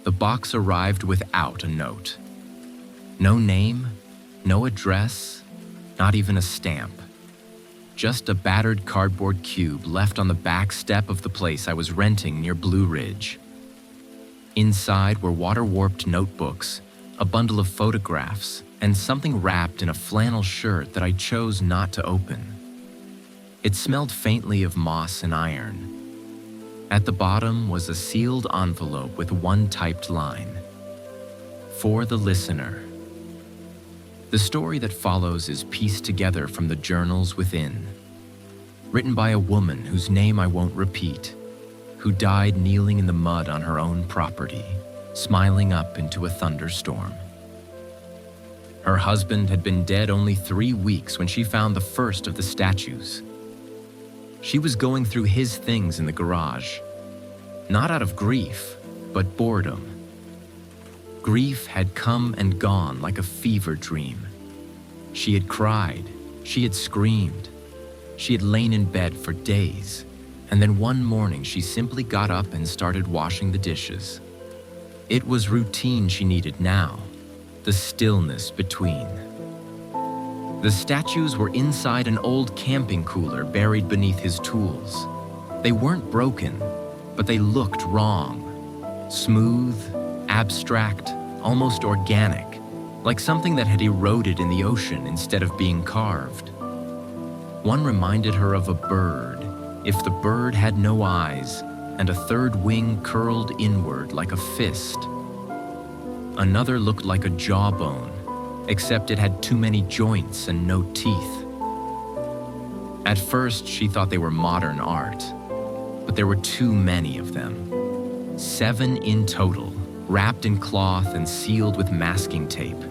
The box arrived without a note. No name, no address, not even a stamp. Just a battered cardboard cube left on the back step of the place I was renting near Blue Ridge. Inside were water-warped notebooks, a bundle of photographs, and something wrapped in a flannel shirt that I chose not to open. It smelled faintly of moss and iron. At the bottom was a sealed envelope with one typed line: "For the listener." The story that follows is pieced together from the journals within. Written by a woman whose name I won't repeat, who died kneeling in the mud on her own property, smiling up into a thunderstorm. Her husband had been dead only 3 weeks when she found the first of the statues. She was going through his things in the garage, not out of grief, but boredom. Grief had come and gone like a fever dream. She had cried, she had screamed, she had lain in bed for days, and then one morning she simply got up and started washing the dishes. It was routine she needed now, the stillness between. The statues were inside an old camping cooler buried beneath his tools. They weren't broken, but they looked wrong. Smooth, abstract, almost organic, like something that had eroded in the ocean instead of being carved. One reminded her of a bird, if the bird had no eyes and a third wing curled inward like a fist. Another looked like a jawbone, except it had too many joints and no teeth. At first, she thought they were modern art, but there were too many of them. 7 in total, wrapped in cloth and sealed with masking tape.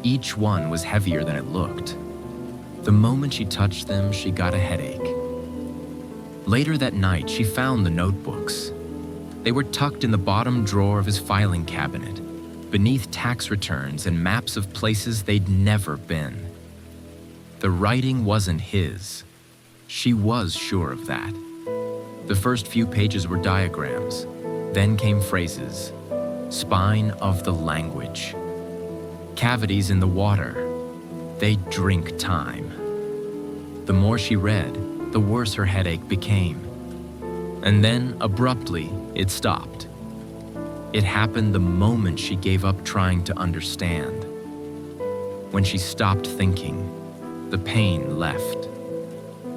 Each one was heavier than it looked. The moment she touched them, she got a headache. Later that night, she found the notebooks. They were tucked in the bottom drawer of his filing cabinet, beneath tax returns and maps of places they'd never been. The writing wasn't his. She was sure of that. The first few pages were diagrams. Then came phrases. Spine of the language. Cavities in the water. They drink time. The more she read, the worse her headache became. And then, abruptly, it stopped. It happened the moment she gave up trying to understand. When she stopped thinking, the pain left.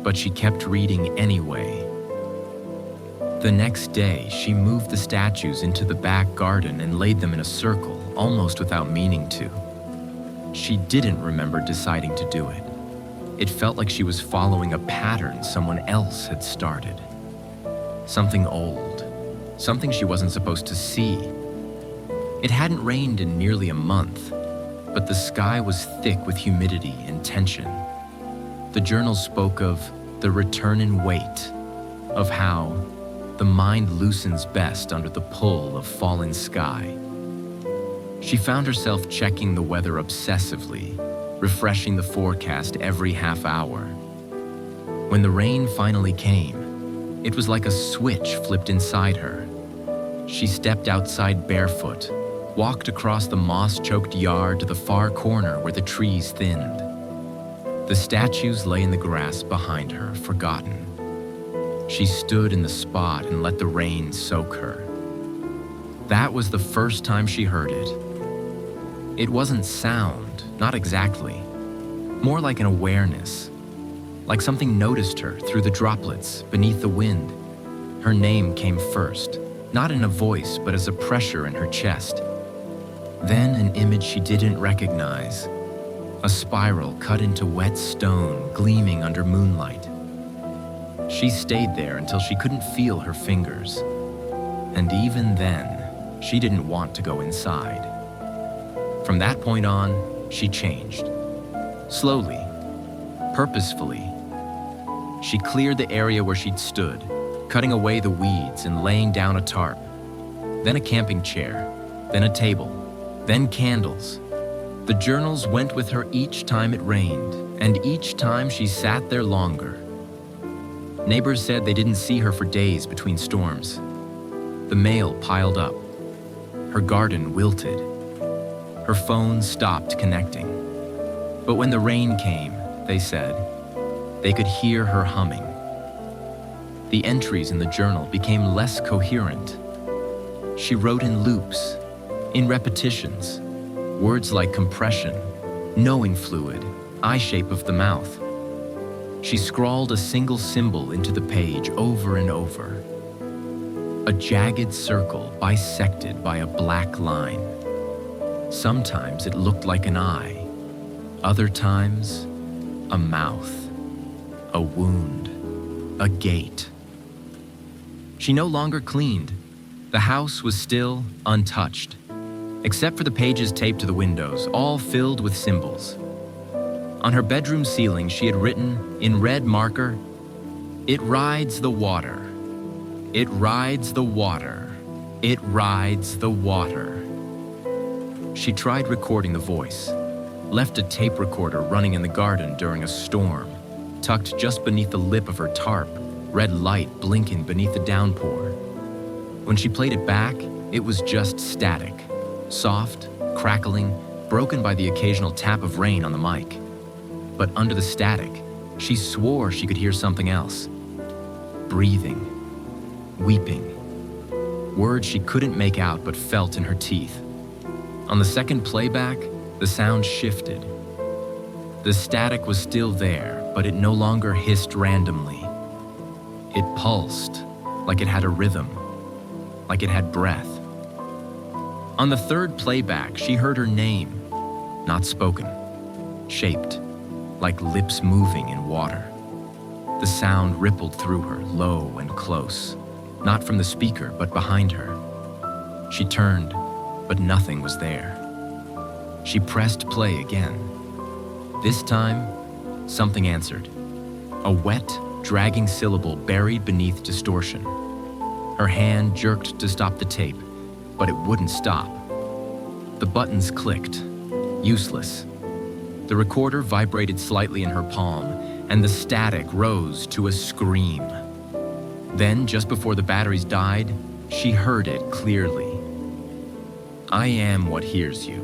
But she kept reading anyway. The next day, she moved the statues into the back garden and laid them in a circle, almost without meaning to. She didn't remember deciding to do it. It felt like she was following a pattern someone else had started. Something old, something she wasn't supposed to see. It hadn't rained in nearly a month, but the sky was thick with humidity and tension. The journal spoke of the return in weight, of how the mind loosens best under the pull of fallen sky. She found herself checking the weather obsessively, refreshing the forecast every half hour. When the rain finally came, it was like a switch flipped inside her. She stepped outside barefoot, walked across the moss-choked yard to the far corner where the trees thinned. The statues lay in the grass behind her, forgotten. She stood in the spot and let the rain soak her. That was the first time she heard it. It wasn't sound, not exactly. More like an awareness. Like something noticed her through the droplets, beneath the wind. Her name came first, not in a voice, but as a pressure in her chest. Then an image she didn't recognize. A spiral cut into wet stone, gleaming under moonlight. She stayed there until she couldn't feel her fingers. And even then, she didn't want to go inside. From that point on, she changed. Slowly, purposefully. She cleared the area where she'd stood, cutting away the weeds and laying down a tarp. Then a camping chair, then a table, then candles. The journals went with her each time it rained, and each time she sat there longer. Neighbors said they didn't see her for days between storms. The mail piled up. her garden wilted. Her phone stopped connecting. But when the rain came, they said, they could hear her humming. The entries in the journal became less coherent. She wrote in loops, in repetitions, words like compression, knowing fluid, eye shape of the mouth. She scrawled a single symbol into the page over and over. A jagged circle bisected by a black line. Sometimes it looked like an eye, other times a mouth, a wound, a gate. She no longer cleaned. The house was still untouched, except for the pages taped to the windows, all filled with symbols. On her bedroom ceiling, she had written in red marker, "It rides the water. It rides the water. It rides the water." She tried recording the voice, left a tape recorder running in the garden during a storm, tucked just beneath the lip of her tarp, red light blinking beneath the downpour. When she played it back, it was just static, soft, crackling, broken by the occasional tap of rain on the mic. But under the static, she swore she could hear something else. Breathing, weeping, words she couldn't make out but felt in her teeth. On the second playback, the sound shifted. The static was still there, but it no longer hissed randomly. It pulsed, like it had a rhythm, like it had breath. On the third playback, she heard her name, not spoken, shaped, like lips moving in water. The sound rippled through her, low and close, not from the speaker, but behind her. She turned, but nothing was there. She pressed play again. This time, something answered. A wet, dragging syllable buried beneath distortion. Her hand jerked to stop the tape, but it wouldn't stop. The buttons clicked, useless. The recorder vibrated slightly in her palm, and the static rose to a scream. Then, just before the batteries died, she heard it clearly. "I am what hears you."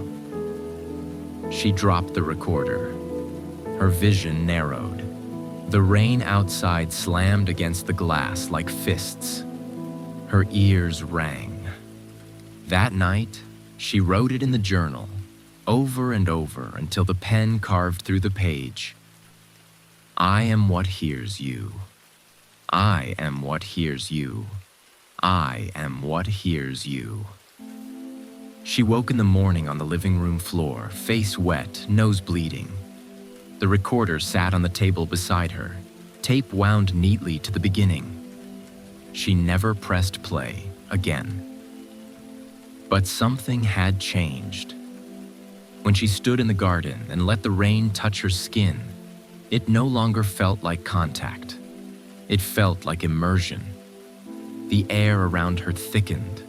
She dropped the recorder. Her vision narrowed. The rain outside slammed against the glass like fists. Her ears rang. That night, she wrote it in the journal, over and over until the pen carved through the page. "I am what hears you. I am what hears you. I am what hears you." She woke in the morning on the living room floor, face wet, nose bleeding. The recorder sat on the table beside her, tape wound neatly to the beginning. She never pressed play again. But something had changed. When she stood in the garden and let the rain touch her skin, it no longer felt like contact. It felt like immersion. The air around her thickened.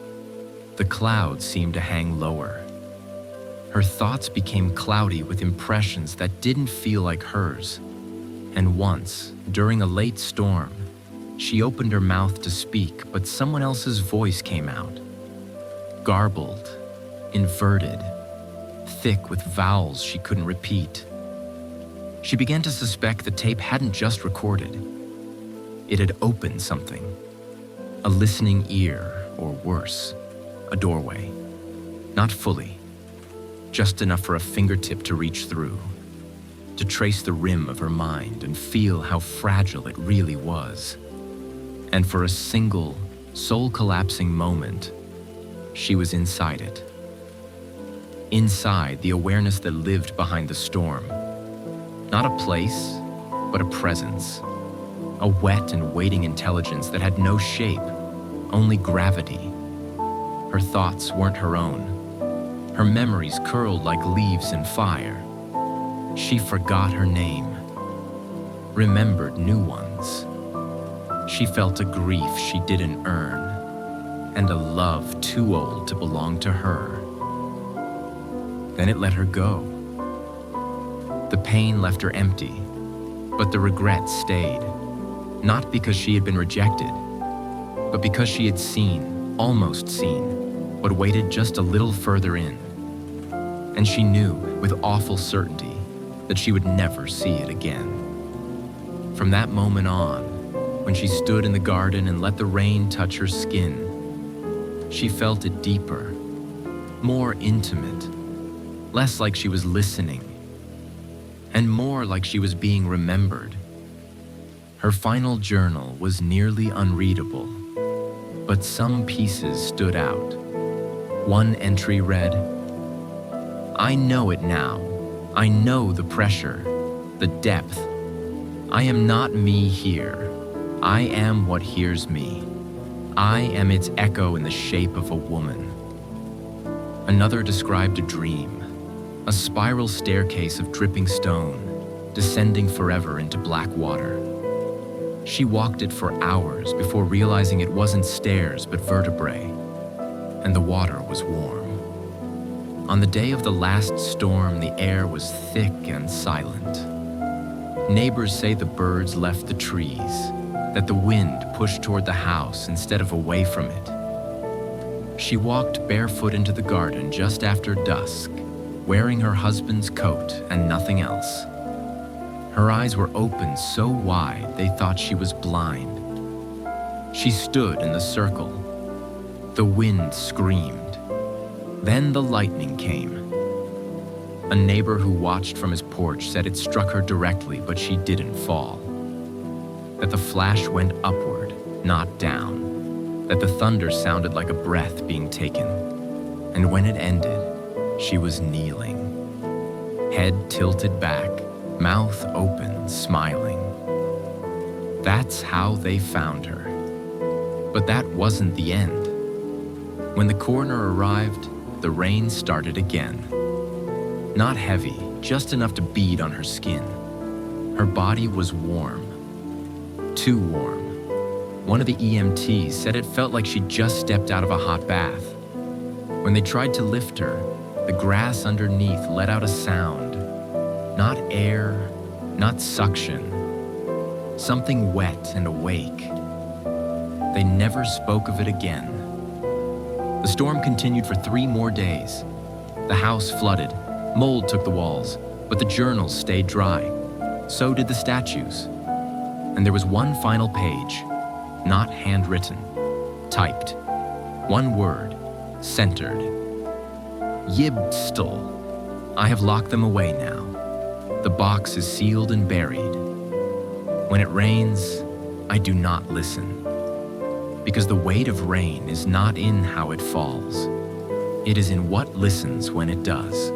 The clouds seemed to hang lower. Her thoughts became cloudy with impressions that didn't feel like hers. And once, during a late storm, she opened her mouth to speak, but someone else's voice came out. Garbled, inverted, thick with vowels she couldn't repeat. She began to suspect the tape hadn't just recorded. It had opened something. A listening ear, or worse, a doorway. Not fully, just enough for a fingertip to reach through, to trace the rim of her mind and feel how fragile it really was. And for a single, soul-collapsing moment, she was inside it. Inside the awareness that lived behind the storm. Not a place, but a presence. A wet and waiting intelligence that had no shape, only gravity. Her thoughts weren't her own. Her memories curled like leaves in fire. She forgot her name, remembered new ones. She felt a grief she didn't earn, and a love too old to belong to her. Then it let her go. The pain left her empty, but the regret stayed. Not because she had been rejected, but because she had seen, almost seen, but waited just a little further in. And she knew with awful certainty that she would never see it again. From that moment on, when she stood in the garden and let the rain touch her skin, she felt it deeper, more intimate, less like she was listening, and more like she was being remembered. Her final journal was nearly unreadable, but some pieces stood out. One entry read, "I know it now. I know the pressure, the depth. I am not me here. I am what hears me. I am its echo in the shape of a woman." Another described a dream, a spiral staircase of dripping stone, descending forever into black water. She walked it for hours before realizing it wasn't stairs but vertebrae, and the water was warm. On the day of the last storm, the air was thick and silent. Neighbors say the birds left the trees, that the wind pushed toward the house instead of away from it. She walked barefoot into the garden just after dusk, wearing her husband's coat and nothing else. Her eyes were open so wide they thought she was blind. She stood in the circle. The wind screamed. Then the lightning came. A neighbor who watched from his porch said it struck her directly, but she didn't fall. That the flash went upward, not down. That the thunder sounded like a breath being taken. And when it ended, she was kneeling. Head tilted back, mouth open, smiling. That's how they found her. But that wasn't the end. When the coroner arrived, the rain started again. Not heavy, just enough to bead on her skin. Her body was warm. Too warm. One of the EMTs said it felt like she'd just stepped out of a hot bath. When they tried to lift her, the grass underneath let out a sound. Not air, not suction. Something wet and awake. They never spoke of it again. The storm continued for 3 more days. The house flooded. Mold took the walls, but the journals stayed dry. So did the statues. And there was one final page, not handwritten, typed. One word, centered. Yibstel. I have locked them away now. The box is sealed and buried. When it rains, I do not listen. Because the weight of rain is not in how it falls. It is in what listens when it does.